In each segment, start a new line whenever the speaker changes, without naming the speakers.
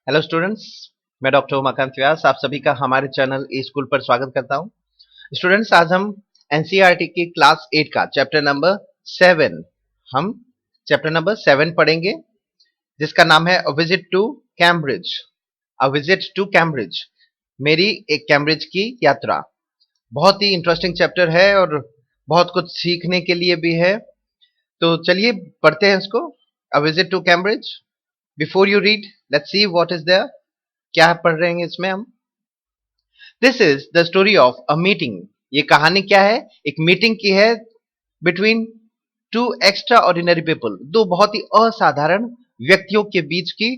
Hello students. मैं doctor Umakant व्यास आप सभी का हमारे चैनल ई स्कूल पर स्वागत करता हूं। स्टूडेंट्स, आज हम एनसीईआरटी की क्लास 8 का चैप्टर नंबर 7 हम चैप्टर नंबर 7 पढ़ेंगे, जिसका नाम है a visit to Cambridge. A visit to Cambridge, मेरी एक कैम्ब्रिज की यात्रा। बहुत ही इंटरेस्टिंग चैप्टर है और बहुत कुछ सीखने के लिए भी है। तो चलिए पढ़ते हैं इसको। A visit to Cambridge. Before you read, let's see what is there. क्या पढ़ रहे हैं इसमें हम? This is the story of a meeting. ये कहानी क्या है? एक मीटिंग की है between two extraordinary people. दो बहुत ही असाधारण व्यक्तियों के बीच की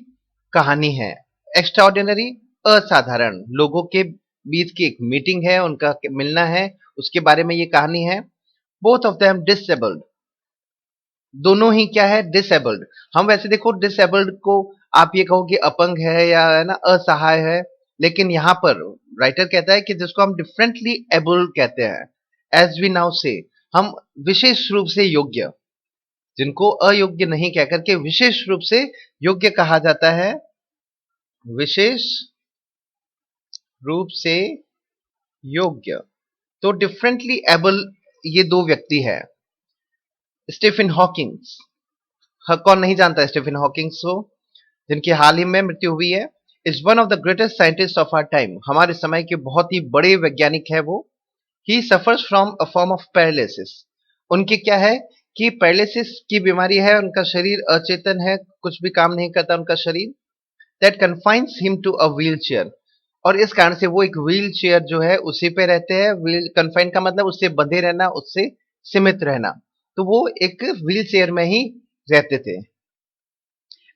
कहानी है। एक्स्ट्रा ऑर्डिनरी, असाधारण लोगों के बीच की एक मीटिंग है, उनका मिलना है, उसके बारे में ये कहानी है। Both of them disabled. दोनों ही क्या है? डिसेबल्ड। हम वैसे देखो डिसेबल्ड को आप ये कहो कि अपंग है या है ना असहाय है, लेकिन यहाँ पर राइटर कहता है कि जिसको हम डिफरेंटली एबल कहते हैं, एज वी नाउ से, हम विशेष रूप से योग्य, जिनको अयोग्य नहीं कहकर के विशेष रूप से योग्य कहा जाता है। विशेष रूप से योग्य। तो डिफरेंटली एबल ये दो व्यक्ति है। Stephen Hawkings. कौन नहीं जानता स्टीफन हॉकिंग्स को, जिनकी हाल ही में मृत्यु हुई है। Is one of the greatest scientist of our time. हमारे समय के बहुत ही बड़े वैज्ञानिक है वो। He suffers from a form of paralysis. उनकी क्या है कि पैरालिसिस की बीमारी है, उनका शरीर अचेतन है, कुछ भी काम नहीं करता उनका शरीर। That confines him to a wheel chair. और इस कारण से वो एक व्हील चेयर जो है उसी पे रहते हैं। व्हील कन्फाइन का मतलब उससे बंधे रहना, उससे सीमित रहना। तो वो एक व्हील चेयर में ही रहते थे।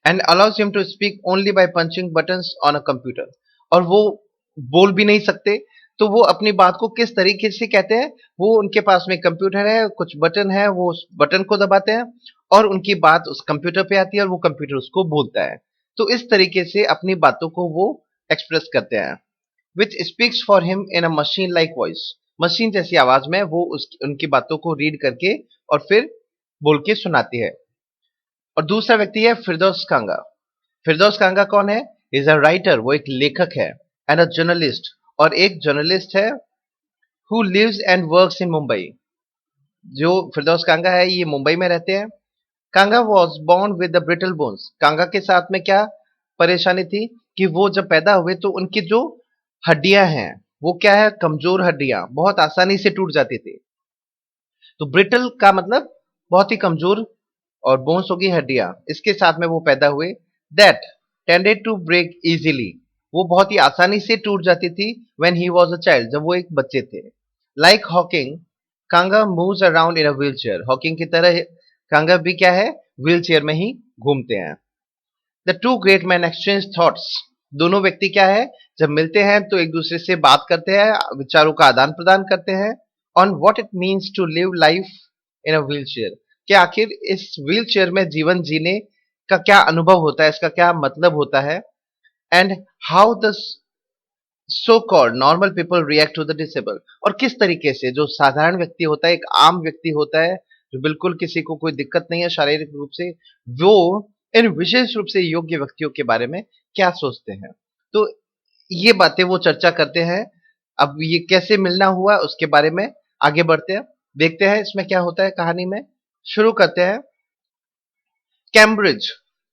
And allows him to speak only by punching buttons on a computer. और वो बोल भी नहीं सकते, तो वो अपनी बात को किस तरीके से कहते हैं? वो उनके पास में कंप्यूटर है, कुछ बटन है, वो उस बटन को दबाते हैं और उनकी बात उस कंप्यूटर पे आती है और वो कंप्यूटर उसको बोलता है। तो इस तरीके से अपनी बातों को वो एक्सप्रेस करते हैं। Which speaks for him in a machine like voice. Machine जैसी आवाज में वो उनकी बातों को रीड करके और फिर बोल के सुनाती है। और दूसरा व्यक्ति है फिरदौस कांगा। फिरदौस कांगा कौन है? इज अ राइटर, वो एक लेखक है। एंड अ जर्नलिस्ट, और एक जर्नलिस्ट है। Who lives and works in Mumbai. जो फिरदौस कांगा है ये मुंबई में रहते हैं। Kanga was born with the brittle bones. Kanga के साथ में क्या परेशानी थी कि वो जब पैदा हुए तो उनकी जो हड्डियां हैं वो क्या है? कमजोर हड्डियां, बहुत आसानी से टूट जाती थी। तो ब्रिटल का मतलब बहुत ही कमजोर, और बोन्स होगी हड्डियां, इसके साथ में वो पैदा हुए। That tended to break easily. वो बहुत ही आसानी से टूट जाती थी when he was a child, जब वो एक बच्चे थे। Like Hawking, Kanga moves around in a wheelchair. Hawking की तरह कांगा भी क्या है? व्हीलचेयर में ही घूमते हैं। The two great man exchange thoughts. दोनों व्यक्ति क्या है? जब मिलते हैं तो एक दूसरे से बात करते हैं, विचारों का आदान प्रदान करते हैं on what it means to live life in a wheelchair. कि आखिर इस व्हीलचेयर में जीवन जीने का क्या अनुभव होता है, इसका क्या मतलब होता है। And how the so called normal people react to the disable. और किस तरीके से जो साधारण व्यक्ति होता है, एक आम व्यक्ति होता है, जो बिल्कुल किसी को कोई दिक्कत नहीं है शारीरिक रूप से, वो इन विशेष रूप से योग्य व्यक्तियों के बारे में क्या सोचते हैं। तो ये बातें वो चर्चा करते हैं। अब ये कैसे मिलना हुआ उसके बारे में आगे बढ़ते हैं, देखते हैं इसमें क्या होता है कहानी में। शुरू करते हैं। Cambridge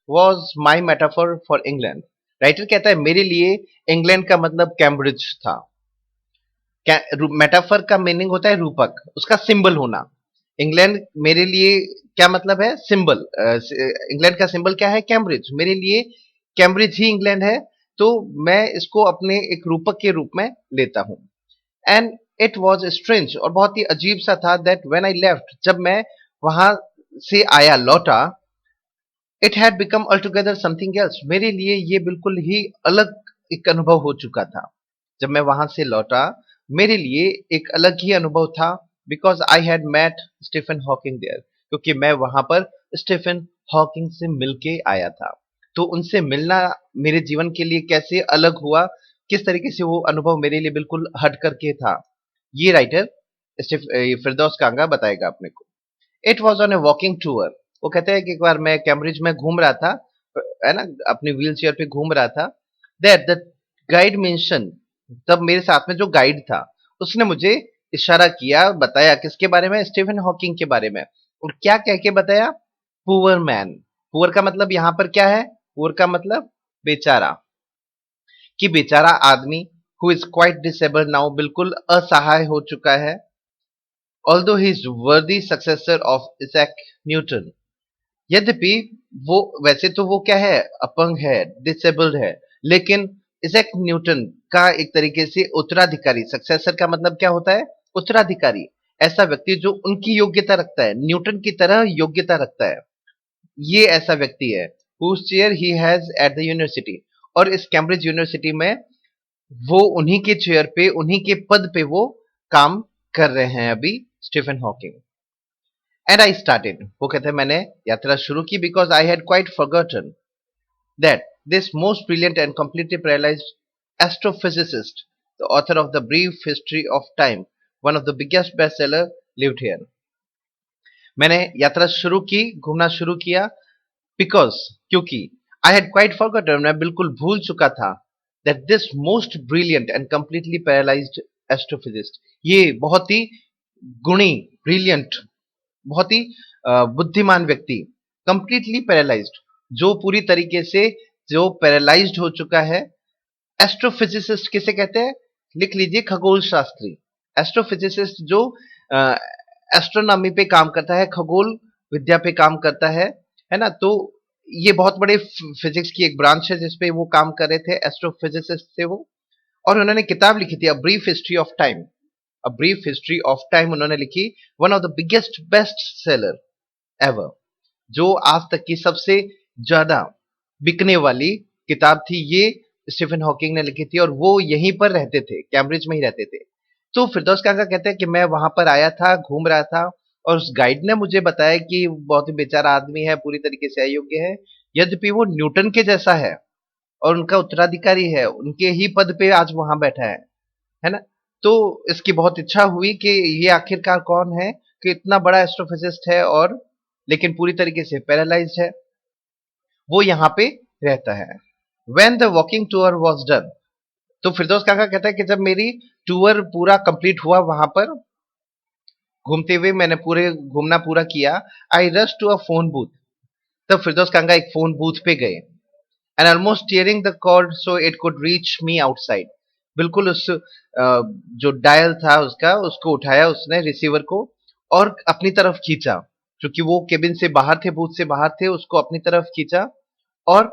was my metaphor for England. Writer कहता है मेरे लिए इंग्लैंड का मतलब कैम्ब्रिज था। मेटाफर का मीनिंग होता है रूपक, उसका सिंबल होना। इंग्लैंड मेरे लिए क्या मतलब है? सिंबल। इंग्लैंड का सिंबल क्या है? कैम्ब्रिज। मेरे लिए कैम्ब्रिज ही इंग्लैंड है, तो मैं इसको अपने एक रूपक के रूप में लेता हूं। एंड इट वॉज स्ट्रेंज, और बहुत ही अजीब सा था, दैट व्हेन आई लेफ्ट, जब मैं वहां से आया, लौटा, it had become altogether something else. मेरे लिए ये बिल्कुल ही अलग एक अनुभव हो चुका था। जब मैं वहां से लौटा, मेरे लिए एक अलग ही अनुभव था। Because I had met Stephen Hawking there, क्योंकि मैं वहां पर स्टीफन हॉकिंग से मिलके आया था। तो उनसे मिलना मेरे जीवन के लिए कैसे अलग हुआ, किस तरीके से वो अनुभव मेरे लिए बिल्कुल हट करके था, ये राइटर फिरदौस कांगा बताएगा अपने को। It was on A walking tour. वो कहते हैं कि एक बार मैं कैम्ब्रिज में घूम रहा था, है ना, अपनी व्हील चेयर पे घूम रहा था। दैट द गाइड मेंशन, तब मेरे साथ में जो गाइड था उसने मुझे इशारा किया, बताया किसके बारे में, स्टीफन हॉकिंग के बारे में। और क्या कह के बताया, पुअर मैन। पुअर का मतलब यहां पर क्या है, पुअर का मतलब बेचारा, कि बेचारा आदमी who is quite disabled now, बिल्कुल असहाय हो चुका है। Although he is worthy successor of Isaac Newton, यद्यपि वो, वैसे तो वो क्या है, अपंग है, डिसेबल्ड है, लेकिन इसैक न्यूटन का एक तरीके से उत्तराधिकारी, सक्सेसर का मतलब क्या होता है, उत्तराधिकारी, ऐसा व्यक्ति जो उनकी योग्यता रखता है, न्यूटन की तरह योग्यता रखता है, ये ऐसा व्यक्ति है। whose chair he has at the university, और इस कैम्ब्रिज यूनिवर्सिटी में वो उन्हीं के चेयर पे, उन्हीं के पद पे वो काम कर रहे हैं अभी, Stephen Hawking. And I started, वो कहते हैं मैंने यात्रा शुरू की, because I had quite forgotten that this most brilliant and completely paralyzed astrophysicist, the author of the brief history of time, one of the biggest bestseller, lived here. मैंने यात्रा शुरू की, घूमना शुरू किया, बिकॉज, क्योंकि, आई हैड क्वाइट फॉरगॉटन, मैं बिल्कुल भूल चुका था, that this most brilliant and completely paralysed astrophysicist, ये बहुत ही गुणी, ब्रिलियंट, बहुत ही बुद्धिमान व्यक्ति, कंप्लीटली पैरालाइज्ड, जो पूरी तरीके से जो पैरालाइज्ड हो चुका है। एस्ट्रोफिजिसिस्ट किसे कहते हैं, लिख लीजिए, खगोल शास्त्री। एस्ट्रोफिजिसिस्ट जो एस्ट्रोनॉमी पे काम करता है, खगोल विद्या पे काम करता है ना। तो ये बहुत बड़े फिजिक्स की एक ब्रांच है जिसपे वो काम कर रहे थे, एस्ट्रोफिजिसिस्ट थे वो। और उन्होंने किताब लिखी थी, a brief history of time, a brief history of time उन्होंने लिखी, one of the biggest best seller ever, जो आज तक की सबसे ज्यादा बिकने वाली किताब थी, ये स्टीफन हॉकिंग ने लिखी थी, और वो यहीं पर रहते थे, कैम्ब्रिज में ही रहते थे। तो फिरदौस काका कहते हैं कि मैं वहां पर आया था, घूम रहा था, और उस गाइड ने मुझे बताया कि बहुत ही बेचारा आदमी है, पूरी तरीके से अयोग्य है, यद्यपि वो न्यूटन के जैसा है और उनका उत्तराधिकारी है, उनके ही पद पे आज वहां बैठा है ना। तो इसकी बहुत इच्छा हुई कि ये आखिरकार कौन है, कि इतना बड़ा एस्ट्रोफिजिस्ट है और लेकिन पूरी तरीके से पैरालाइज्ड है, वो यहाँ पे रहता है। When the walking tour was done, तो फिरदौस काका कहता है कि जब मेरी टूर पूरा कंप्लीट हुआ, वहां पर घूमते हुए मैंने पूरे घूमना पूरा किया, I rush to a phone booth, तब फिरदौस काका एक फोन बूथ पे गए, and almost tearing the cord so it could reach me outside, बिल्कुल उस जो डायल था उसका, उसको उठाया उसने, रिसीवर को, और अपनी तरफ खींचा, क्योंकि वो केबिन से बाहर थे, बूथ से बाहर थे, उसको अपनी तरफ खींचा, और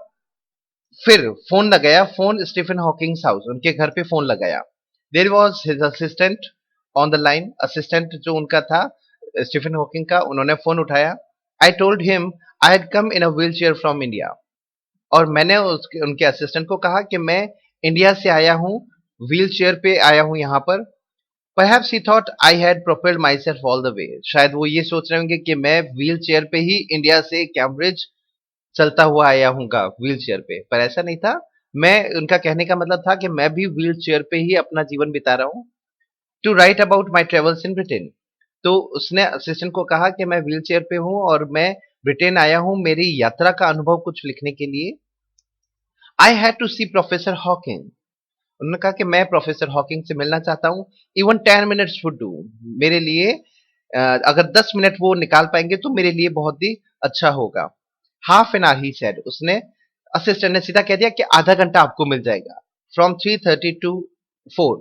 फिर फोन लगाया, फोन स्टीफन हॉकिंग्स हाउस, उनके घर पे फोन लगाया। There was his assistant on the line, assistant जो उनका था स्टीफन हॉकिंग का, उन्होंने फोन उठाया। I told him I had come in a wheel chair from India, और मैंने उनके असिस्टेंट को कहा कि मैं इंडिया से आया हूँ, व्हील चेयर पे आया हूँ यहाँ पर। Perhaps he thought I had propelled my self all the way, शायद वो ये सोच रहे होंगे कि मैं व्हील चेयर पे ही इंडिया से कैम्ब्रिज चलता हुआ आया हूँगा, व्हील चेयर पे, पर ऐसा नहीं था। मैं, उनका कहने का मतलब था कि मैं भी व्हील चेयर पे ही अपना जीवन बिता रहा हूँ। To write about my travels in Britain, तो उसने असिस्टेंट को कहा कि मैं व्हील चेयर पे हूँ और मैं ब्रिटेन आया हूँ मेरी यात्रा का अनुभव कुछ लिखने के लिए। I had to see professor Hawking, उन्होंने कहा कि मैं प्रोफेसर हॉकिंग से मिलना चाहता हूँ, इवन 10 मिनट्स वुड डू, मेरे लिए अगर 10 मिनट वो निकाल पाएंगे तो मेरे लिए बहुत ही अच्छा होगा। Half an hour he said, उसने, असिस्टेंट ने सीधा कह दिया कि आधा घंटा आपको मिल जाएगा, फ्रॉम 3:30 टू 4,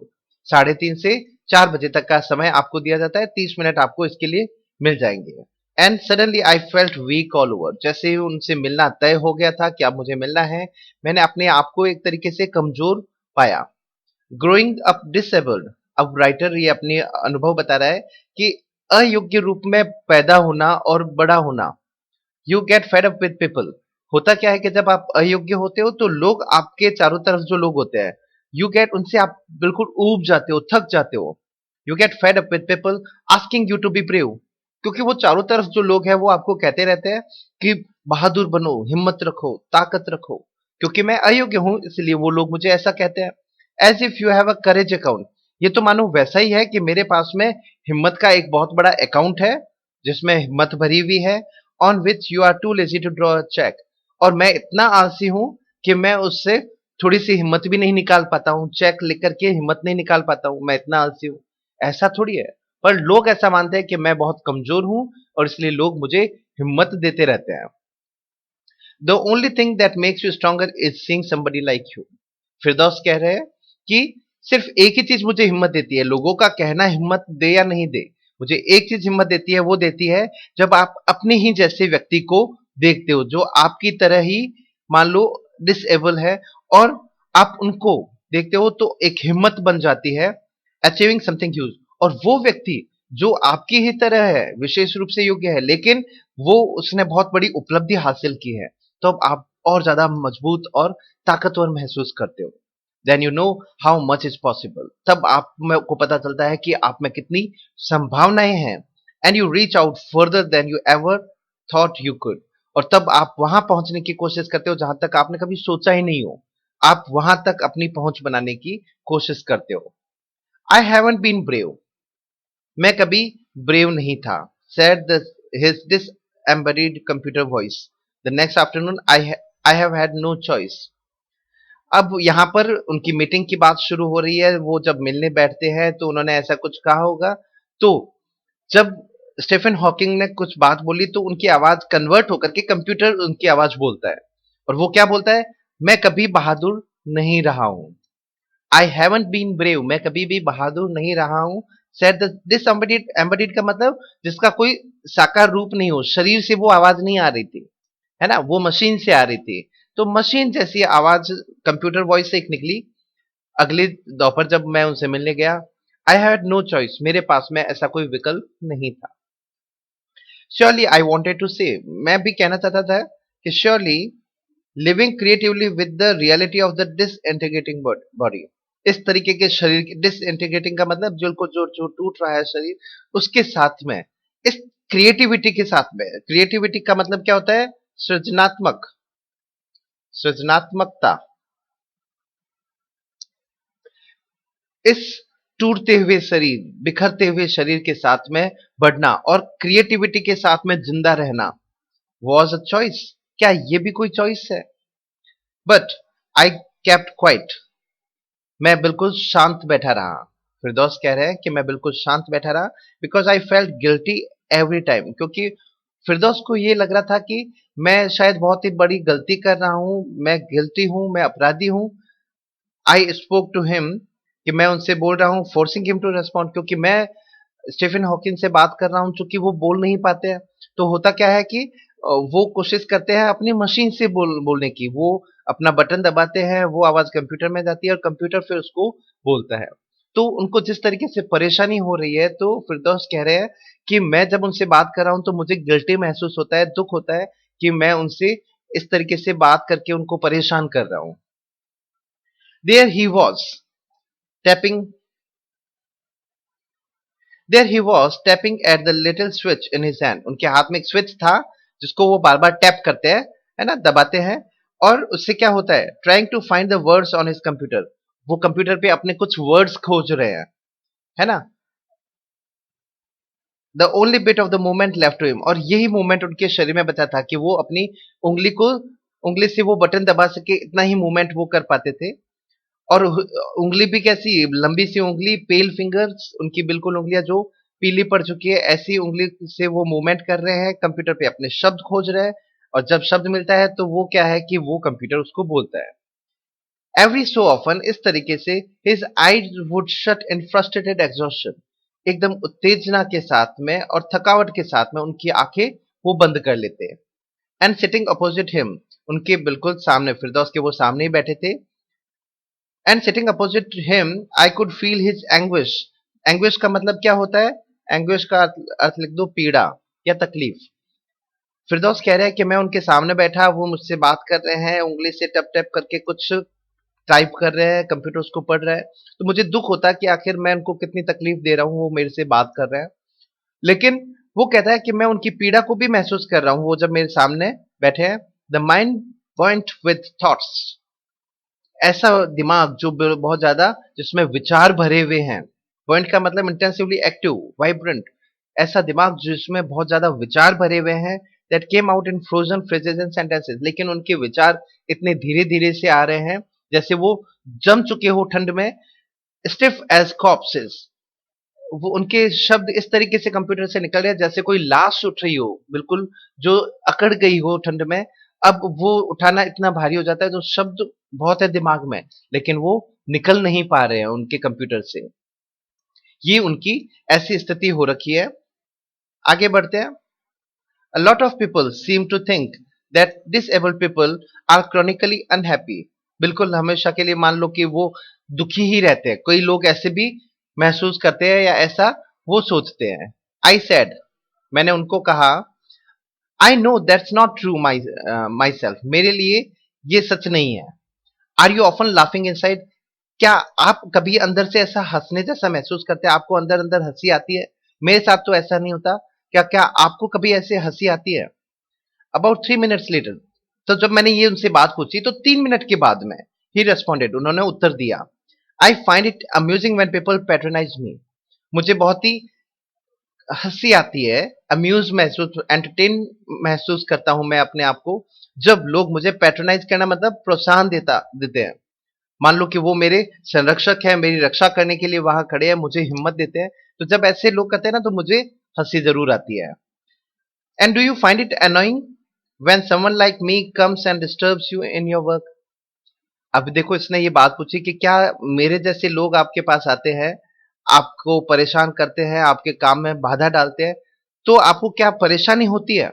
3:30 से 4 बजे तक का समय आपको दिया जाता है, 30 मिनट आपको इसके लिए मिल जाएंगे। And suddenly I felt weak all over, जैसे ही उनसे मिलना तय हो गया था कि अब मुझे मिलना है, मैंने अपने आप को एक तरीके से कमजोर पाया। ग्रोइंग अप डिसेबल्ड, अब राइटर ये अपनी अनुभव बता रहा है कि अयोग्य रूप में पैदा होना और बड़ा होना, you get fed up with people, होता क्या है कि जब आप अयोग्य होते हो तो लोग आपके चारों तरफ जो लोग होते हैं, यू गेट, उनसे आप बिल्कुल ऊब जाते हो, थक जाते हो। You get fed up with people asking you to be brave, क्योंकि वो चारों तरफ जो लोग हैं वो आपको कहते रहते हैं कि बहादुर बनो, हिम्मत रखो, ताकत रखो, क्योंकि मैं अयोग्य हूं इसलिए वो लोग मुझे ऐसा कहते हैं। As if you have a courage account, ये तो मानो वैसा ही है कि मेरे पास में हिम्मत का एक बहुत बड़ा अकाउंट है जिसमें हिम्मत भरी हुई है, on which you are too lazy to draw a cheque, और मैं इतना आलसी हूं कि मैं उससे थोड़ी सी हिम्मत भी नहीं निकाल पाता हूँ, चेक लिख करके हिम्मत नहीं निकाल पाता हूँ, मैं इतना आलसी हूँ। ऐसा थोड़ी है। पर लोग ऐसा मानते हैं कि मैं बहुत कमजोर हूँ और इसलिए लोग मुझे हिम्मत देते रहते हैं। The only thing that makes you stronger is seeing somebody like you. Firdaus कह रहे हैं कि सिर्फ एक ही चीज मुझे हिम्मत देती है, लोगों का कहना हिम्मत दे या नहीं दे, मुझे एक चीज हिम्मत देती है, वो देती है जब आप अपने ही जैसे व्यक्ति को देखते हो जो आपकी तरह ही मान लो डिसेबल है, और आप उनको देखते हो तो एक हिम्मत बन जाती है अचीविंग समथिंग ह्यूज। और वो व्यक्ति जो आपकी ही तरह है, विशेष रूप से योग्य है, लेकिन वो उसने बहुत बड़ी उपलब्धि हासिल की है, तो अब आप और ज्यादा मजबूत और ताकतवर महसूस करते हो। Then you know how much is possible. तब आप में को पता चलता है कि आप में कितनी संभावनाएं हैं। And you reach out further than you ever thought you could. और तब आप वहां पहुंचने की कोशिश करते हो जहां तक आपने कभी सोचा ही नहीं हो। आप वहां तक अपनी पहुंच बनाने की कोशिश करते हो। I haven't been brave. मैं कभी ब्रेव नहीं था। said the his disembodied computer voice. The next afternoon I have had no choice. अब यहाँ पर उनकी मीटिंग की बात शुरू हो रही है, वो जब मिलने बैठते हैं तो उन्होंने ऐसा कुछ कहा होगा। तो जब स्टीफन हॉकिंग ने कुछ बात बोली तो उनकी आवाज कन्वर्ट होकर के कंप्यूटर उनकी आवाज बोलता है, और वो क्या बोलता है? मैं कभी बहादुर नहीं रहा हूं। आई हैवंट बीन ब्रेव, मैं कभी भी बहादुर नहीं रहा हूं। सेड दिस एम्बडिड का मतलब जिसका कोई साकार रूप नहीं हो, शरीर से वो आवाज नहीं आ रही थी, है ना, वो मशीन से आ रही थी। तो मशीन जैसी आवाज कंप्यूटर वॉइस से एक निकली। अगले दोपहर जब मैं उनसे मिलने गया, आई हैड नो चॉइस, मेरे पास में ऐसा कोई विकल्प नहीं था। श्योरली आई वॉन्टेड टू से, मैं भी कहना चाहता था कि surely living creatively with the reality of the disintegrating body. इस तरीके के शरीर, डिसइंटीग्रेटिंग का मतलब जो जो टूट रहा है शरीर, उसके साथ में, इस क्रिएटिविटी के साथ में, क्रिएटिविटी का मतलब क्या होता है? सृजनात्मक, सृजनात्मकता। इस टूटते हुए शरीर, बिखरते हुए शरीर के साथ में बढ़ना और क्रिएटिविटी के साथ में जिंदा रहना वॉज अ चॉइस। क्या ये भी कोई चॉइस है? बट आई केप्ट क्वाइट, मैं बिल्कुल शांत बैठा रहा। फिरदौस कह रहे हैं कि मैं बिल्कुल शांत बैठा रहा, because I felt guilty every time, क्योंकि फिरदौस को ये लग रहा था कि मैं शायद बहुत ही बड़ी गलती कर रहा हूं, मैं गिल्टी हूं, मैं अपराधी हूं। आई स्पोक टू हिम, कि मैं उनसे बोल रहा हूं, फोर्सिंग हिम टू रेस्पॉन्ड, क्योंकि मैं स्टीफन हॉकिंग से बात कर रहा हूं, चूंकि वो बोल नहीं पाते हैं। तो होता क्या है कि वो कोशिश करते हैं अपनी मशीन से बोलने की, वो अपना बटन दबाते हैं, वो आवाज कंप्यूटर में जाती है और कंप्यूटर फिर उसको बोलता है। तो उनको जिस तरीके से परेशानी हो रही है, तो फिरदौस कह रहे हैं कि मैं जब उनसे बात कर रहा हूं तो मुझे गिल्टी महसूस होता है, दुख होता है कि मैं उनसे इस तरीके से बात करके उनको परेशान कर रहा हूं। There he was tapping there he was tapping at the little switch in his hand. उनके हाथ में एक स्विच था जिसको वो बार बार टैप करते हैं, है ना, दबाते हैं। और उससे क्या होता है? Trying to find the words on his computer, वो कंप्यूटर पे अपने कुछ वर्ड्स खोज रहे हैं, है ना। The only bit of the movement left to him, और यही मूवमेंट उनके शरीर में बचा था कि वो अपनी उंगली को, उंगली से वो बटन दबा सके, इतना ही मूवमेंट वो कर पाते थे। और उंगली भी कैसी लंबी सी उंगली, पेल फिंगर्स, उनकी बिल्कुल उंगलियां जो पीली पड़ चुकी है, ऐसी उंगली से वो मूवमेंट कर रहे हैं, कंप्यूटर पे अपने शब्द खोज रहे हैं। और जब शब्द मिलता है तो वो क्या है कि वो कंप्यूटर उसको बोलता है। एवरी सो ऑफन, इस तरीके से his eyes would shut in frustrated exhaustion, एकदम उत्तेजना के साथ में और थकावट के साथ में उनकी आंखें वो बंद कर लेते हैं। एंड सिटिंग अपोजिट हिम, उनके बिल्कुल सामने, फिरदौस के वो सामने ही बैठे थे। And sitting opposite him I could feel his anguish. Anguish का मतलब क्या होता है? एंग्विश का अर्थ लिख दो पीड़ा या तकलीफ। फिरदौस कह रहे हैं कि मैं उनके सामने बैठा, वो मुझसे बात कर रहे हैं, उंगली से टप टप करके कुछ टाइप कर रहे हैं, कंप्यूटर उसको पढ़ रहा है। तो मुझे दुख होता है कि आखिर मैं उनको कितनी तकलीफ दे रहा हूँ, वो मेरे से बात कर रहे हैं। लेकिन वो कहता है कि मैं उनकी पीड़ा को भी महसूस कर रहा हूँ, वो जब मेरे सामने बैठे हैं। The mind point with thoughts, ऐसा दिमाग जो बहुत ज्यादा, जिसमें विचार भरे हुए हैं। पॉइंट का मतलब इंटेंसिवली एक्टिव, वाइब्रेंट, ऐसा दिमाग जिसमें बहुत ज्यादा विचार भरे हुए हैं। That came out in frozen phrases and sentences, लेकिन उनके विचार इतने धीरे धीरे से आ रहे हैं जैसे वो जम चुके हो ठंड में, स्टिफ एज कॉप्सेस। वो उनके शब्द इस तरीके से कंप्यूटर से निकल रहे हैं जैसे कोई लाश उठ रही हो, बिल्कुल जो अकड़ गई हो ठंड में। अब वो उठाना इतना भारी हो जाता है, जो शब्द बहुत है दिमाग में, लेकिन वो निकल नहीं पा रहे हैं उनके कंप्यूटर से। ये उनकी ऐसी स्थिति हो रखी है। आगे बढ़ते हैं। A lot of people seem to think that disabled people are chronically unhappy. बिल्कुल हमेशा के लिए मान लो कि वो दुखी ही रहते हैं। कई लोग ऐसे भी महसूस करते हैं या ऐसा वो सोचते हैं। I said, मैंने उनको कहा, I know that's not true myself. मेरे लिए ये सच नहीं है। Are you often laughing inside? क्या आप कभी अंदर से ऐसा हंसने जैसा महसूस करते हैं? आपको अंदर अंदर हंसी आती है? मेरे साथ तो ऐसा नहीं होता। क्या क्या आपको कभी ऐसे हंसी आती है? अबाउट 3 मिनट्स लेटर, तो जब मैंने ये उनसे बात पूछी तो 3 मिनट के बाद में ही रेस्पॉन्डेड, उन्होंने उत्तर दिया, I find it amusing when people patronise me. मुझे बहुत ही हंसी आती है, अम्यूज महसूस, एंटरटेन महसूस करता हूं मैं अपने आप को, जब लोग मुझे पैट्रोनाइज करना मतलब प्रोत्साहन देते हैं। मान लो कि वो मेरे संरक्षक हैं, मेरी रक्षा करने के लिए वहां खड़े हैं, मुझे हिम्मत देते हैं। तो जब ऐसे लोग कहते हैं ना, तो मुझे हंसी जरूर आती है। And do you find it annoying when someone like me comes and disturbs you in your work? अब देखो, इसने ये बात पूछी कि क्या मेरे जैसे लोग आपके पास आते हैं, आपको परेशान करते हैं, आपके काम में बाधा डालते हैं, तो आपको क्या परेशानी होती है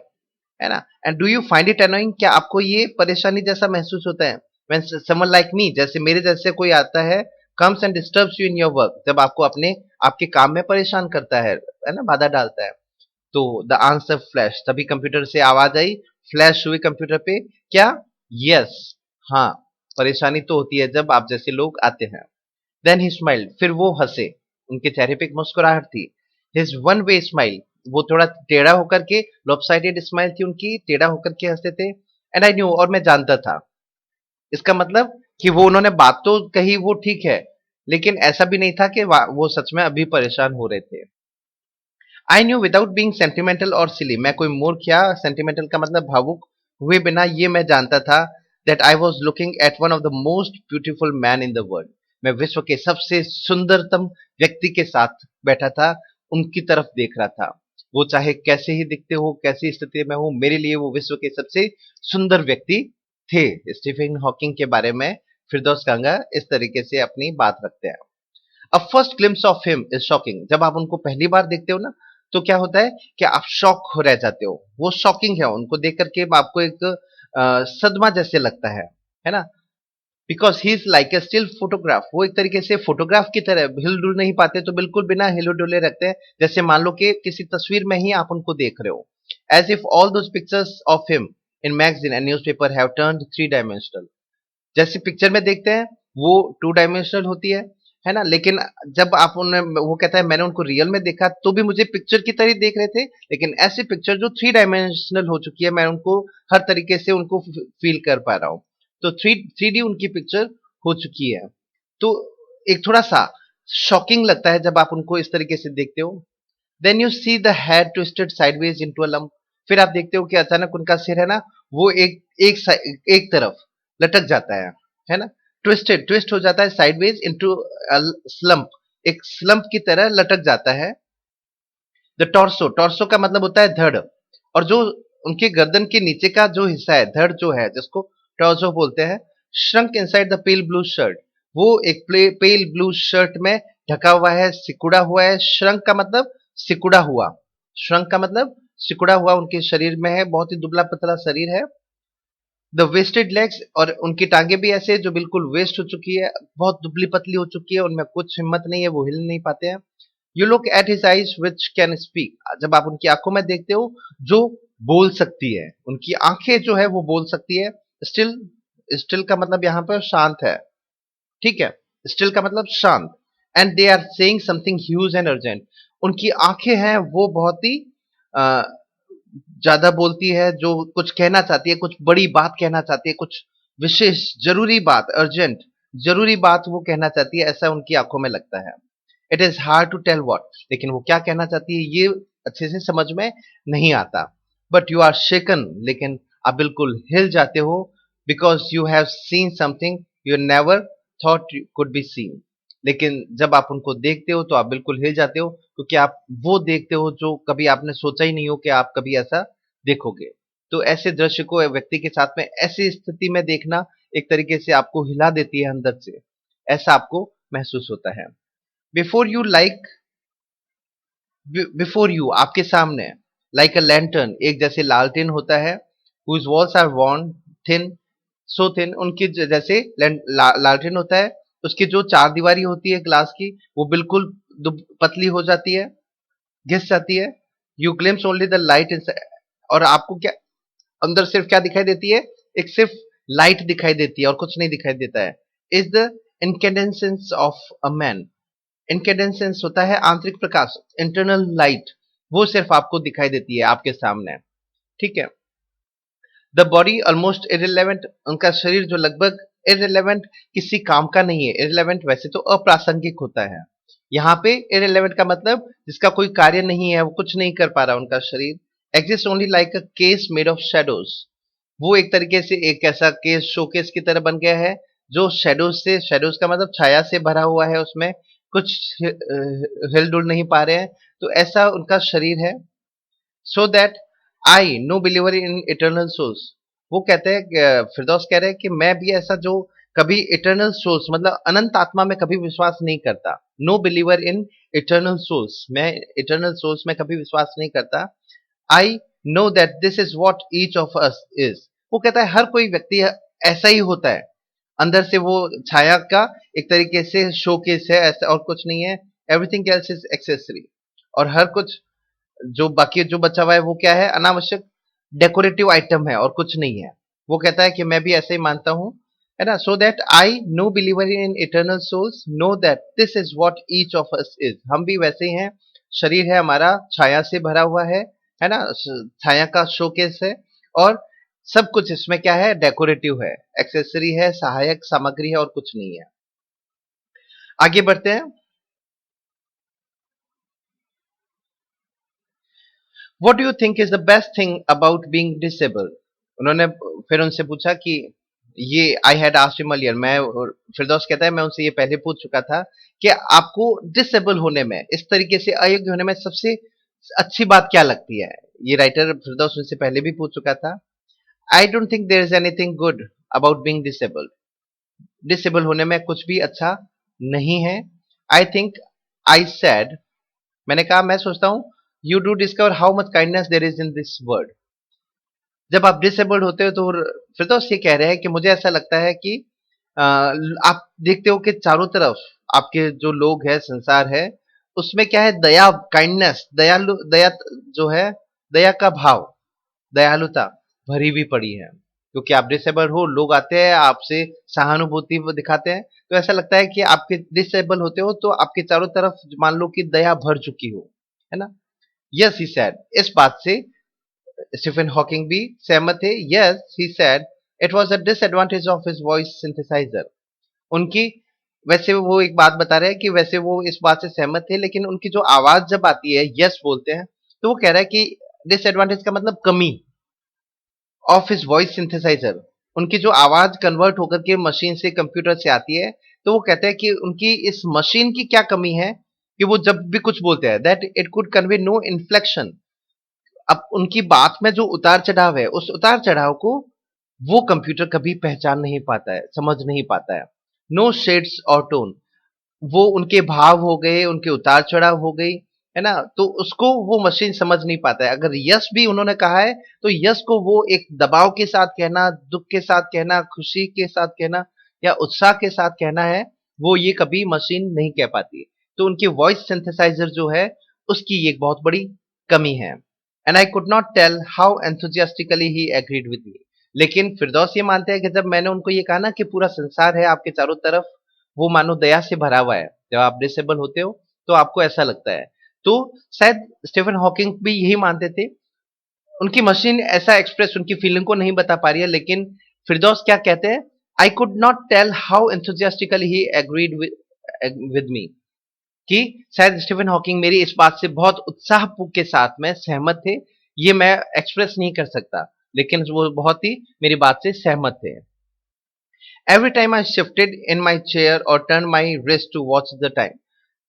ना? And do you find it annoying, क्या आपको ये परेशानी जैसा महसूस होता है? when someone like me, जैसे मेरे जैसे कोई आता है, comes and disturbs you in your work, जब आपको आपके काम में परेशान करता है ना, बाधा डालता है। तो द आंसर फ्लैश, तभी कंप्यूटर से आवाज आई, फ्लैश हुई कंप्यूटर पे, क्या? यस, हाँ, परेशानी तो होती है जब आप जैसे लोग आते हैं। देन ही स्माइल्ड, फिर वो हंसे, उनके चेहरे पे एक मुस्कुराहट थी। हिज वन वे स्माइल, वो थोड़ा टेढ़ा होकर के, लॉपसाइडेड स्माइल थी उनकी, टेढ़ा होकर के हंसते थे। एंड आई न्यू, और मैं जानता था, इसका मतलब कि वो उन्होंने बात तो कही, वो ठीक है, लेकिन ऐसा भी नहीं था कि वो सच में अभी परेशान हो रहे थे। I knew without being sentimental और सिली, मैं कोई मूर्ख या सेंटिमेंटल का मतलब भावुक हुए बिना ये मैं जानता था, that I was looking at one of the most beautiful man in the world, मैं विश्व के सबसे सुंदरतम व्यक्ति के साथ बैठा था, उनकी तरफ देख रहा था। वो चाहे कैसे ही दिखते हो, कैसी स्थिति में हो, मेरे लिए वो विश्व के सबसे सुंदर व्यक्ति थे। स्टीफन हॉकिंग के बारे में फिरदौस कांगा इस तरीके से अपनी बात रखते हैं। A first glimpse of him is shocking, जब आप उनको पहली बार देखते हो ना, तो क्या होता है कि आप शॉक हो रह जाते हो। वो शॉकिंग है, उनको देख करके आपको एक सदमा जैसे लगता है ना? Because he is like a still photograph, वो एक तरीके से फोटोग्राफ की तरह हिल डुल नहीं पाते, तो बिल्कुल बिना हिले डुले रखते हैं, जैसे मान लो कि किसी तस्वीर में ही आप उनको देख रहे हो। As if all those pictures of him in magazine and newspaper have turned 3 dimensional, जैसी पिक्चर में देखते हैं वो 2 डायमेंशनल होती है ना? लेकिन जब आप उन्हें, वो कहता है मैंने उनको रियल में देखा तो भी मुझे पिक्चर की तरह देख रहे थे, लेकिन ऐसी पिक्चर जो 3 डायमेंशनल हो चुकी है, मैं उनको हर तरीके से उनको फील कर पा रहा हूँ। तो 3D उनकी पिक्चर हो चुकी है। तो एक थोड़ा सा शॉकिंग लगता है जब आप उनको इस तरीके से देखते हो। Then you see the head twisted sideways into a lump, फिर आप देखते हो कि अचानक उनका सिर है ना, वो एक तरफ लटक जाता है ना? ट्विस्ट हो जाता है साइडवेज इनटू स्लम्प, एक स्लम्प की तरह लटक जाता है। द टॉर्सो, टॉर्सो का मतलब होता है धड़, और जो उनके गर्दन के नीचे का जो हिस्सा है, धड़ जो है, जिसको टॉर्सो बोलते हैं, shrunk inside the pale blue shirt, वो एक पेल ब्लू शर्ट में ढका हुआ है, सिकुड़ा हुआ है। श्रंक का मतलब सिकुड़ा हुआ, श्रंक का मतलब सिकुड़ा हुआ उनके शरीर में है, बहुत ही दुबला पतला शरीर है। द वेस्टेड लेग्स, और उनकी टांगे भी ऐसे जो बिल्कुल वेस्ट हो चुकी है, बहुत दुबली पतली हो चुकी है, उनमें कुछ हिम्मत नहीं है, वो हिल नहीं पाते हैं। You look at his eyes which can speak, जब आप उनकी आंखों में देखते हो जो बोल सकती है, उनकी आंखें जो है वो बोल सकती है। स्टिल, स्टिल का मतलब यहाँ पर शांत है, ठीक है? स्टिल का मतलब शांत। And they are saying something huge and urgent, उनकी आंखें हैं वो बहुत ही ज्यादा बोलती है, जो कुछ कहना चाहती है, कुछ बड़ी बात कहना चाहती है, कुछ विशेष जरूरी बात, अर्जेंट जरूरी बात वो कहना चाहती है, ऐसा उनकी आंखों में लगता है। It is hard to tell what, लेकिन वो क्या कहना चाहती है ये अच्छे से समझ में नहीं आता। बट यू आर शेकन, लेकिन आप बिल्कुल हिल जाते हो, because you have seen something you never thought could be seen. लेकिन जब आप उनको देखते हो तो आप बिल्कुल हिल जाते हो, क्योंकि आप वो देखते हो जो कभी आपने सोचा ही नहीं हो कि आप कभी ऐसा देखोगे। तो ऐसे दृश्य को व्यक्ति के साथ में ऐसी स्थिति में देखना एक तरीके से आपको हिला देती है अंदर से, ऐसा आपको महसूस होता है। Before you like before you आपके सामने, लाइक अ लैंटर्न एक जैसे लालटेन होता है, whose walls are worn thin, so thin उनकी जैसे लालटेन होता है, उसकी जो चार दीवारी होती है ग्लास की वो बिल्कुल पतली हो जाती है, घिस जाती है। You glimpse only the light in, और आपको क्या अंदर सिर्फ क्या दिखाई देती है, एक सिर्फ लाइट दिखाई देती है और कुछ नहीं दिखाई देता है। Is the incandescence of a man, incandescence होता है आंतरिक प्रकाश, इंटरनल लाइट, वो सिर्फ आपको दिखाई देती है आपके सामने, ठीक है। द बॉडी ऑलमोस्ट इररिलेवेंट, उनका शरीर जो लगभग इररिलेवेंट, किसी काम का नहीं है। इररिलेवेंट वैसे तो अप्रासंगिक होता है, यहाँ पे इररिलेवेंट का मतलब जिसका कोई कार्य नहीं है, वो कुछ नहीं कर पा रहा उनका शरीर। Exist only like a case made of shadows, वो एक तरीके से एक ऐसा केस शोकेस की तरह बन गया है जो शेडोज से, शेडोज का मतलब छाया से भरा हुआ है, उसमें कुछ हिलडुल नहीं पा रहे हैं, तो ऐसा उनका शरीर है। So that I no believer in eternal souls, वो कहते हैं फिरदौस कह रहे हैं कि मैं भी ऐसा जो कभी इटर्नल सोल्स मतलब अनंत आत्मा में कभी विश्वास नहीं करता। No believer in eternal souls, मैं इटर्नल सोल्स में कभी विश्वास नहीं करता। I know that this is what each of us is, वो कहता है हर कोई व्यक्ति ऐसा ही होता है, अंदर से वो छाया का एक तरीके से शोकेस है, ऐसा और कुछ नहीं है। एवरीथिंग एल्स इज एक्सेसरी, और हर कुछ जो बाकी जो बचा हुआ है वो क्या है, अनावश्यक डेकोरेटिव आइटम है और कुछ नहीं है। वो कहता है कि मैं भी ऐसे ही मानता हूं, है ना। So that I no believer in eternal souls know that this is what each of us is, हम भी वैसे ही हैं। शरीर है हमारा छाया से भरा हुआ है ना, छाया का शोकेस है, और सब कुछ इसमें क्या है, डेकोरेटिव है, एक्सेसरी है, सहायक सामग्री है और कुछ नहीं है। आगे बढ़ते हैं। What do you think is the best thing about being disabled, उन्होंने फिर उनसे पूछा कि ये I had asked him earlier, मैं, फिरदौस कहता है मैं उनसे ये पहले पूछ चुका था कि आपको डिसेबल होने में, इस तरीके से अयोग्य होने में सबसे अच्छी बात क्या लगती है। ये राइटर फिरदौस उनसे पहले भी पूछ चुका था। I don't think there is anything good about being disabled, disable होने में कुछ भी अच्छा नहीं है। आई थिंक आई सेड, मैंने कहा मैं सोचता हूं, you do discover how much kindness there is in this world. जब आप डिसेबल्ड होते हो तो फिरदौस ये कह रहे हैं कि मुझे ऐसा लगता है कि आप देखते हो कि चारों तरफ आपके जो लोग हैं, संसार है, उसमें क्या है, दया, काइंडनेस, दयालु, दया जो है, दया का भाव, दयालुता भरी हुई पड़ी है। क्योंकि आप डिसेबल हो, लोग आते हैं आपसे सहानुभूति वो दिखाते हैं, तो ऐसा लगता है कि आपके डिसेबल होते हो तो आपके चारों तरफ मान लो कि दया भर चुकी हो, है ना। यस ही सेड, इस बात से स्टीफन हॉकिंग भी सहमत थे। Yes he said it was a disadvantage of his voice synthesizer, उनकी, वैसे वो एक बात बता रहे हैं कि वैसे वो इस बात से सहमत थे, लेकिन उनकी जो आवाज जब आती है, यस बोलते हैं, तो वो कह रहा है कि डिसएडवांटेज का मतलब कमी ऑफ हिज वॉइस सिंथेसाइजर, उनकी जो आवाज कन्वर्ट होकर के मशीन से, कंप्यूटर से आती है, तो वो कहते हैं कि उनकी इस मशीन की क्या कमी है कि वो जब भी कुछ बोलते हैं, that it could convey no inflection, अब उनकी बात में जो उतार चढ़ाव है, उस उतार चढ़ाव को वो कंप्यूटर कभी पहचान नहीं पाता है, समझ नहीं पाता है। नो शेड्स और टोन, वो उनके भाव हो गए, उनके उतार चढ़ाव हो गई, है ना, तो उसको वो मशीन समझ नहीं पाता है। अगर यस भी उन्होंने कहा है तो यस को वो एक दबाव के साथ कहना, दुख के साथ कहना, खुशी के साथ कहना या उत्साह के साथ कहना है, वो ये कभी मशीन नहीं कह पाती। तो उनकी वॉइस सिंथेसाइजर जो है, उसकी एक बहुत बड़ी कमी है। And I could not tell how enthusiastically he agreed with me, लेकिन फिरदौस ये मानते हैं कि जब मैंने उनको ये कहा ना कि पूरा संसार है आपके चारों तरफ, वो मानो दया से भरा हुआ है, जब आप डिसेबल होते हो तो आपको ऐसा लगता है। तो शायद स्टीफन हॉकिंग भी यही मानते थे। उनकी मशीन ऐसा एक्सप्रेस उनकी फीलिंग को नहीं बता पा रही है, लेकिन फिरदौस क्या कहते हैं, I could not tell how enthusiastically he agreed with me, कि शायद स्टीफन हॉकिंग मेरी इस बात से बहुत उत्साह के साथ में सहमत थे, ये मैं एक्सप्रेस नहीं कर सकता, लेकिन वो बहुत ही मेरी बात से सहमत थे। Every time I shifted in my chair or turned my wrist to watch the time.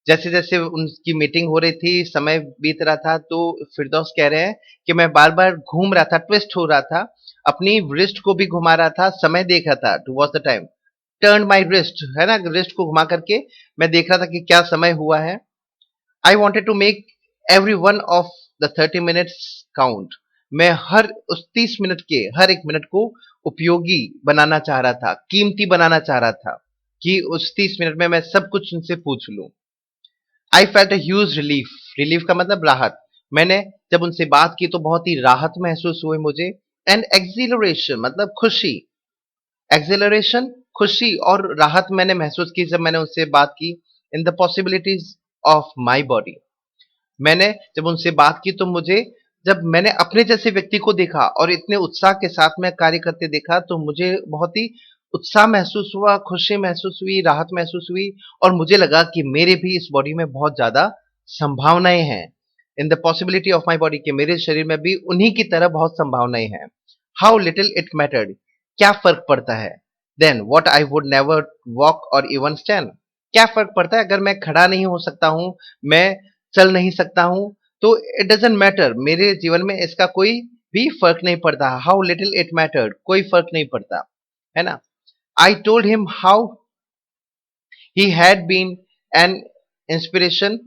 जैसे जैसे उनकी मीटिंग हो रही थी, समय बीत रहा था, तो फिरदौस कह रहे हैं कि मैं बार बार घूम रहा था, ट्विस्ट हो रहा था, अपनी रिस्ट को भी घुमा रहा था, समय देख रहा था, to watch the time, turn my wrist, है ना, रिस्ट को घुमा करके मैं देख रहा था कि क्या समय हुआ है। I wanted to make every one of the 30 minutes count. मैं हर उस 30 मिनट के हर एक मिनट को उपयोगी बनाना चाह रहा था, कीमती बनाना चाह रहा था, कि उस 30 मिनट में मैं सब कुछ उनसे पूछ लूं। I felt a huge relief. Relief का मतलब राहत। मैंने जब उनसे बात की तो बहुत ही राहत महसूस हुई मुझे। एंड एक्सिलरेशन मतलब खुशी। एक्सिलरेशन खुशी और राहत मैंने महसूस की जब मैंने उनसे बात की in the possibilities of my body. मैंने जब उनसे बात की तो मुझे, जब मैंने अपने जैसे व्यक्ति को देखा और इतने उत्साह के साथ में कार्य करते देखा, तो मुझे बहुत ही उत्साह महसूस हुआ, खुशी महसूस हुई, राहत महसूस हुई, और मुझे लगा कि मेरे भी इस बॉडी में बहुत ज्यादा संभावनाएं हैं। In the possibility of my body, के मेरे शरीर में भी उन्हीं की तरह बहुत संभावनाएं हैं। हाउ लिटिल इट मैटर्ड, क्या फर्क पड़ता है। Then what I would never walk or even stand, क्या फर्क पड़ता है अगर मैं खड़ा नहीं हो सकता हूं, मैं चल नहीं सकता हूं, तो इट डजेंट मैटर, मेरे जीवन में इसका कोई भी फर्क नहीं पड़ता। हाउ लिटिल इट मैटर्ड, कोई फर्क नहीं पड़ता, है ना। I told him how he had been an inspiration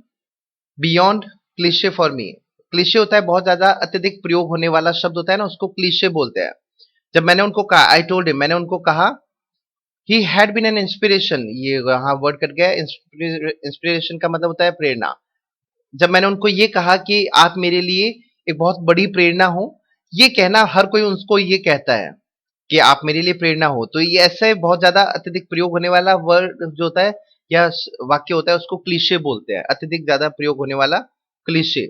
beyond cliche for me. Cliche होता है बहुत ज्यादा अत्यधिक प्रयोग होने वाला शब्द होता है ना, उसको क्लीशे बोलते हैं। जब मैंने उनको कहा, आई टोल्ड हिम, मैंने उनको कहा, he had been an inspiration, ये हाँ वर्ड कट गया, इंस्पिरेशन का मतलब होता है प्रेरणा। जब मैंने उनको ये कहा कि आप मेरे लिए एक बहुत बड़ी प्रेरणा हो, ये कहना हर कोई उसको ये कहता है कि आप मेरे लिए प्रेरणा हो, तो ये ऐसे बहुत ज्यादा अत्यधिक प्रयोग होने वाला वर्ड जो होता है या वाक्य होता है, उसको क्लीशे बोलते हैं, अत्यधिक ज्यादा प्रयोग होने वाला क्लीशे।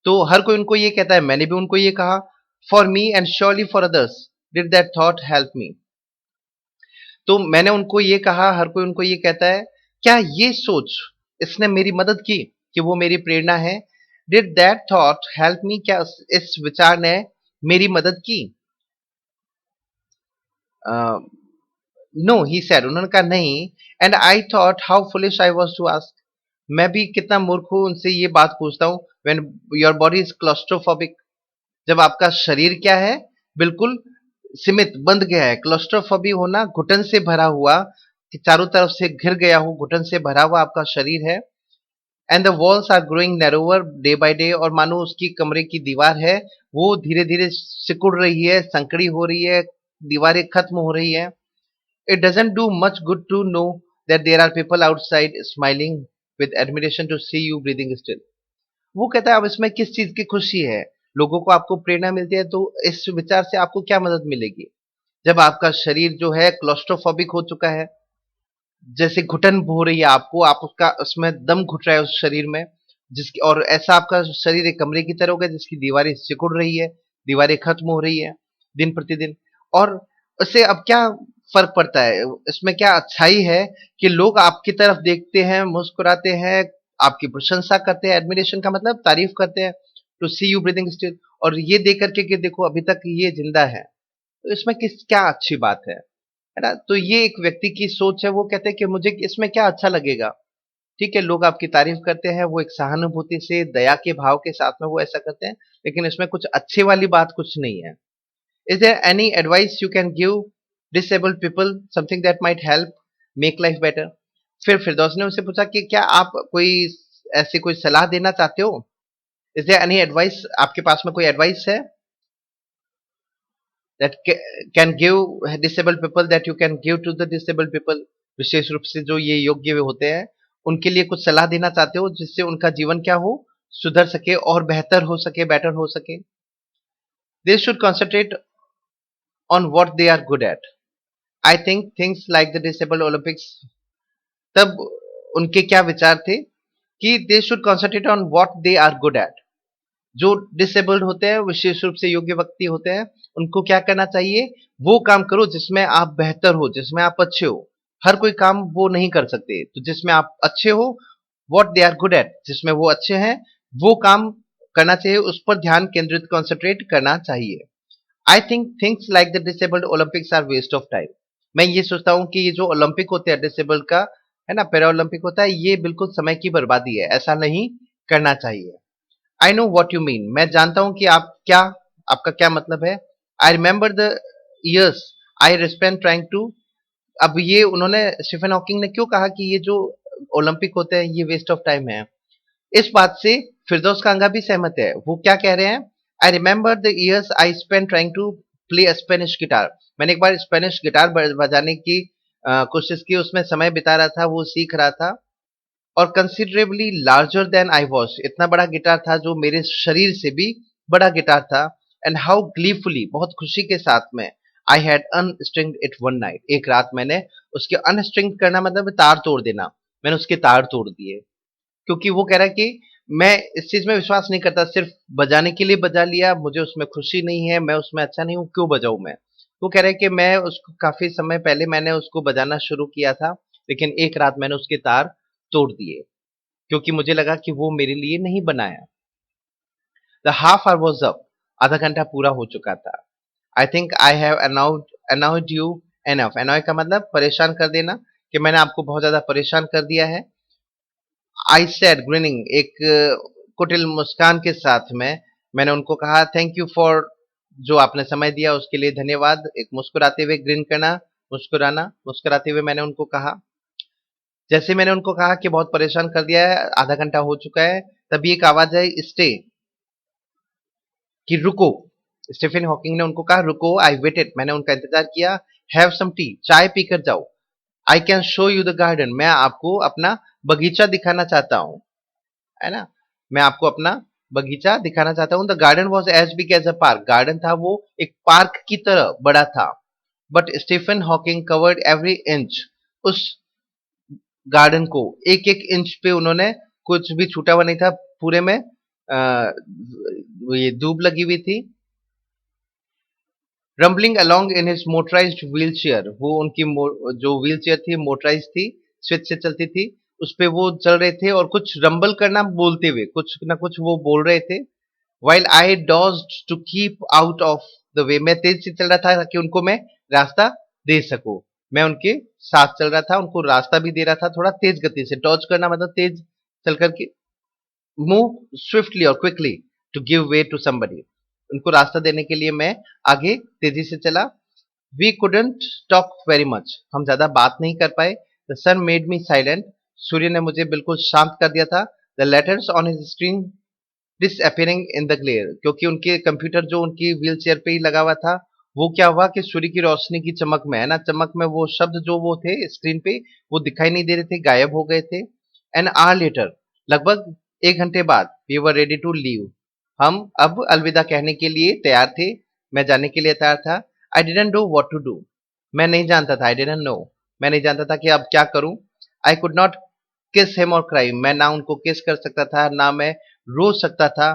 तो हर कोई उनको ये कहता है, मैंने भी उनको ये कहा। For me and surely for others did that thought help me. तो मैंने उनको ये कहा, हर कोई उनको ये कहता है, क्या ये सोच इसने मेरी मदद की, कि वो मेरी प्रेरणा है। Did that thought help me, क्या इस विचार ने मेरी मदद की। नो ही सेड, उन्होंने कहा नहीं। And I thought how foolish I was to ask, मैं भी कितना मूर्ख हूं उनसे ये बात पूछता हूं। When your body is claustrophobic, जब आपका शरीर क्या है, बिल्कुल सीमित बंद गया है। क्लॉस्ट्रोफोबी होना घुटन से भरा हुआ, कि चारों तरफ से घिर गया हो, घुटन से भरा हुआ आपका शरीर है। And the walls are growing narrower day by day, और मानो उसकी कमरे की दीवार है वो धीरे धीरे सिकुड़ रही है, संकड़ी हो रही है, दीवारें खत्म हो रही है। It doesn't do much good to know that there are people outside smiling with admiration to see you breathing still. वो कहता है अब इसमें किस चीज की खुशी है, लोगों को आपको प्रेरणा मिलती है, तो इस विचार से आपको क्या मदद मिलेगी, जब आपका शरीर जो है क्लोस्ट्रोफोबिक हो चुका है, जैसे घुटन हो रही है आपको, आप उसका उसमें दम घुट रहा है उस शरीर में, जिसकी, और ऐसा आपका शरीर एक कमरे की तरह हो गया जिसकी दीवारें सिकुड़ रही है, दीवारें खत्म हो रही है दिन प्रतिदिन। और उससे अब क्या फर्क पड़ता है, इसमें क्या अच्छाई है कि लोग आपकी तरफ देखते हैं, मुस्कुराते हैं, आपकी प्रशंसा करते हैं, एडमिरेशन का मतलब तारीफ करते हैं, to see you breathing still, और ये देख करके कि देखो अभी तक ये जिंदा है, तो इसमें किस क्या अच्छी बात है ना। तो ये एक व्यक्ति की सोच है, वो कहते हैं कि मुझे इसमें क्या अच्छा लगेगा। ठीक है, लोग आपकी तारीफ करते हैं, वो एक सहानुभूति से, दया के भाव के साथ में वो ऐसा करते हैं, लेकिन इसमें कुछ अच्छे वाली बात कुछ नहीं है। Is there any advice you can give disabled people, something that might help make life better. फिर फिरदौस ने उससे पूछा कि क्या आप कोई ऐसी कोई सलाह देना चाहते हो। इज देयर एनी एडवाइस, आपके पास में कोई एडवाइस है that can give disabled people, that you can give to the disabled people, विशेष रूप से जो ये योग्य होते हैं उनके लिए कुछ सलाह देना चाहते हो, जिससे उनका जीवन क्या हो, सुधर सके और बेहतर हो सके, बेटर हो सके। They should concentrate on what they are good at. I think things like the disabled Olympics, तब उनके क्या विचार थे कि they should concentrate on what they are good at. जो डिसेबल्ड होते हैं, विशेष रूप से योग्य व्यक्ति होते हैं, उनको क्या करना चाहिए, वो काम करो जिसमें आप बेहतर हो, जिसमें आप अच्छे हो। हर कोई काम वो नहीं कर सकते, तो जिसमें आप अच्छे हो, what they are good at, जिसमें वो अच्छे हैं, वो काम करना चाहिए, उस पर ध्यान केंद्रित कंसंट्रेट करना चाहिए। I think things like the disabled Olympics are waste of time. मैं ये सोचता हूँ कि ये जो ओलंपिक होते हैं डिसेबल्ड का, है ना, पैरा ओलंपिक होता है, ये बिल्कुल समय की बर्बादी है, ऐसा नहीं करना चाहिए। I know what you mean, मैं जानता हूँ कि आपका क्या मतलब है। I remember the years I spend trying to, अब ये उन्होंने, स्टीफन हॉकिंग ने क्यों कहा कि ये जो ओलंपिक होते हैं ये वेस्ट ऑफ टाइम है, इस बात से फिरदौस कांगा भी सहमत है। वो क्या कह रहे हैं? I remember the years I spend trying to play Spanish guitar, मैंने एक बार स्पेनिश गिटार बजाने की कोशिश की, उसमें समय बिता रहा था, वो सीख रहा था, और considerably larger than I was, इतना बड़ा गिटार था जो मेरे शरीर से भी बड़ा गिटार था। एंड हाउ ग्लीफुली, बहुत खुशी के साथ में, I had unstringed it one night, एक रात मैंने उसके अनस्ट्रिंग करना मतलब तार तोड़ देना, मैंने उसके तार तोड़ दिए। क्योंकि वो कह रहा है कि मैं इस चीज में विश्वास नहीं करता, सिर्फ बजाने के लिए बजा लिया, मुझे उसमें खुशी नहीं है, मैं उसमें अच्छा नहीं हूँ, क्यों बजाऊं मैं। वो कह रहा है कि मैं उसको काफी समय पहले मैंने उसको बजाना शुरू किया था, लेकिन एक रात मैंने उसके तार तोड़ दिए, क्योंकि मुझे लगा कि वो मेरे लिए नहीं बनाया। The half hour was up, आधा घंटा पूरा हो चुका था। I think I have annoyed you enough, annoy का मतलब परेशान कर देना, कि मैंने आपको बहुत ज्यादा परेशान कर दिया है। आई सेड ग्रिनिंग, एक कुटिल मुस्कान के साथ में मैंने उनको कहा, थैंक यू फॉर, जो आपने समय दिया उसके लिए धन्यवाद, एक मुस्कुराते हुए, ग्रिन करना, मुस्कुराना, मुस्कुराते हुए मैंने उनको कहा। जैसे मैंने उनको कहा कि बहुत परेशान कर दिया है, आधा घंटा हो चुका है, तभी एक आवाज आई, स्टे, कि रुको। स्टीफन हॉकिंग ने उनको कहा रुको, आई वेटेड, मैंने उनका इंतजार किया। हैव सम टी, चाय पीकर जाओ। I can show you the garden, मैं आपको अपना बगीचा दिखाना चाहता हूँ, है ना, मैं आपको अपना बगीचा दिखाना चाहता हूँ। The garden was as big as a park, garden था वो एक पार्क की तरह बड़ा था। But Stephen Hawking covered every inch, उस गार्डन को एक एक इंच पे उन्होंने, कुछ भी छूटा हुआ नहीं था, पूरे में ये दूब लगी हुई थी। Rambling along in his motorised wheel chair, वो उनकी जो व्हील चेयर थी मोटराइज थी, स्विच से चलती थी, उस पे वो चल रहे थे, और कुछ रंबल करना बोलते हुए, कुछ ना कुछ वो बोल रहे थे। While I dodged to keep out of the way, मैं तेज से चल रहा था ताकि उनको मैं रास्ता दे सकूं, मैं उनके साथ चल रहा था, उनको रास्ता भी दे रहा था, थोड़ा तेज गति से, डॉज करना मतलब तेज चल करके, मूव स्विफ्टली और quickly, to give way to somebody, उनको रास्ता देने के लिए मैं आगे तेजी से चला। We couldn't talk very much, हम ज्यादा बात नहीं कर पाए। The sun made me silent, सूर्य ने मुझे बिल्कुल शांत कर दिया था। The letters on his screen disappearing in the glare, क्योंकि उनके कंप्यूटर जो उनकी व्हील चेयर पे ही लगा हुआ था, वो क्या हुआ कि सूर्य की रोशनी की चमक में, है ना, चमक में वो शब्द जो वो थे स्क्रीन पे, वो दिखाई नहीं दे रहे थे, गायब हो गए थे। एन आवर लेटर, लगभग एक घंटे बाद, we were ready to leave, हम अब अलविदा कहने के लिए तैयार थे, मैं जाने के लिए तैयार था। I didn't know what to do, मैं नहीं जानता था, आई डिडंट नो, मैं नहीं जानता था कि अब क्या करूं। आई कुड नॉट किस हिम और क्राई, मैं ना उनको किस कर सकता था, ना मैं रो सकता था।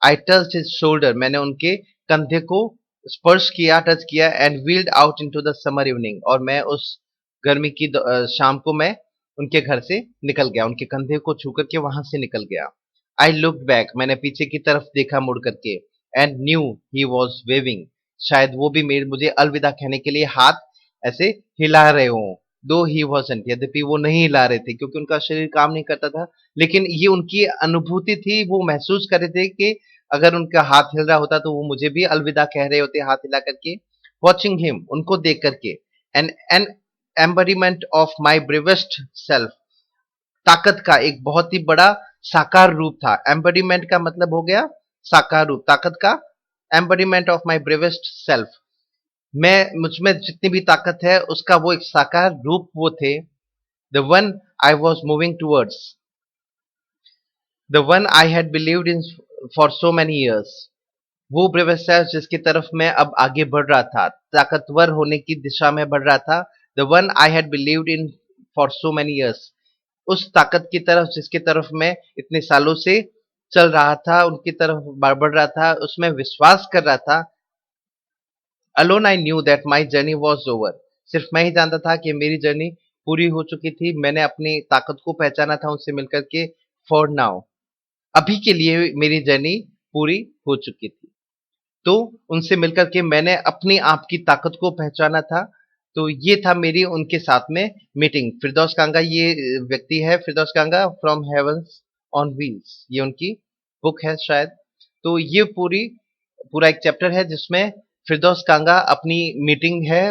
आई टच हिज शोल्डर, मैंने उनके कंधे को स्पर्श किया, टच किया। And wheeled out into the summer evening, और मैं उस गर्मी की शाम को मैं उनके घर से निकल गया, उनके कंधे को छू करके वहां से निकल गया। आई लुक बैक, मैंने पीछे की तरफ देखा मुड़ करके, and knew he was waving, शायद वो भी मेरे मुझे अलविदा कहने के लिए हाथ ऐसे हिला रहे हों। दो ही वॉजंट, यद्यपि वो नहीं हिला रहे थे क्योंकि उनका शरीर काम नहीं करता था, लेकिन ये उनकी अनुभूति थी, वो महसूस कर रहे थे कि अगर उनका हाथ हिल रहा होता तो वो मुझे भी अलविदा कह रहे होते हाथ हिला करके। वॉचिंग हिम, उनको देख करके, an embodiment of my bravest self, ताकत का एक बहुत ही बड़ा साकार रूप था। एम्बडीमेंट का मतलब हो गया साकार रूप, ताकत का एम्बडीमेंट ऑफ माई ब्रेवेस्ट सेल्फ, मैं मुझमें जितनी भी ताकत है उसका वो एक साकार रूप वो थे। The one I was moving towards, the one I had believed in for so many years, वो ब्रेवेस्ट सेल्फ जिसकी तरफ मैं अब आगे बढ़ रहा था, ताकतवर होने की दिशा में बढ़ रहा था। The one I had believed in for so many years, उस ताकत की तरफ जिसकी तरफ मैं इतने सालों से चल रहा था, उनकी तरफ बढ़ रहा था, उसमें विश्वास कर रहा था। Alone I knew that my journey was over, सिर्फ मैं ही जानता था कि मेरी जर्नी पूरी हो चुकी थी, मैंने अपनी ताकत को पहचाना था उनसे मिलकर के। फॉर नाउ, अभी के लिए मेरी जर्नी पूरी हो चुकी थी। तो उनसे मिलकर के मैंने अपनी आप की ताकत को पहचाना था। तो ये था मेरी उनके साथ में मीटिंग। फिरदौस कांगा ये व्यक्ति है, फिरदौस कांगा फ्रॉम हेवंस ऑन व्हील्स, ये उनकी बुक है शायद। तो ये पूरा एक चैप्टर है जिसमें फिरदौस कांगा अपनी मीटिंग है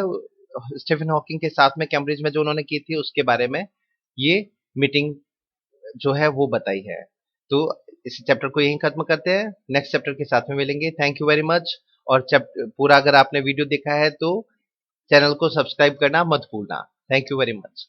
स्टीफन हॉकिंग के साथ में कैम्ब्रिज में जो उन्होंने की थी उसके बारे में ये मीटिंग जो है वो बताई है। तो इस चैप्टर को यहीं खत्म करते हैं, नेक्स्ट चैप्टर के साथ में मिलेंगे। Thank you very much. और पूरा अगर आपने वीडियो देखा है तो चैनल को सब्सक्राइब करना मत भूलना। Thank you very much.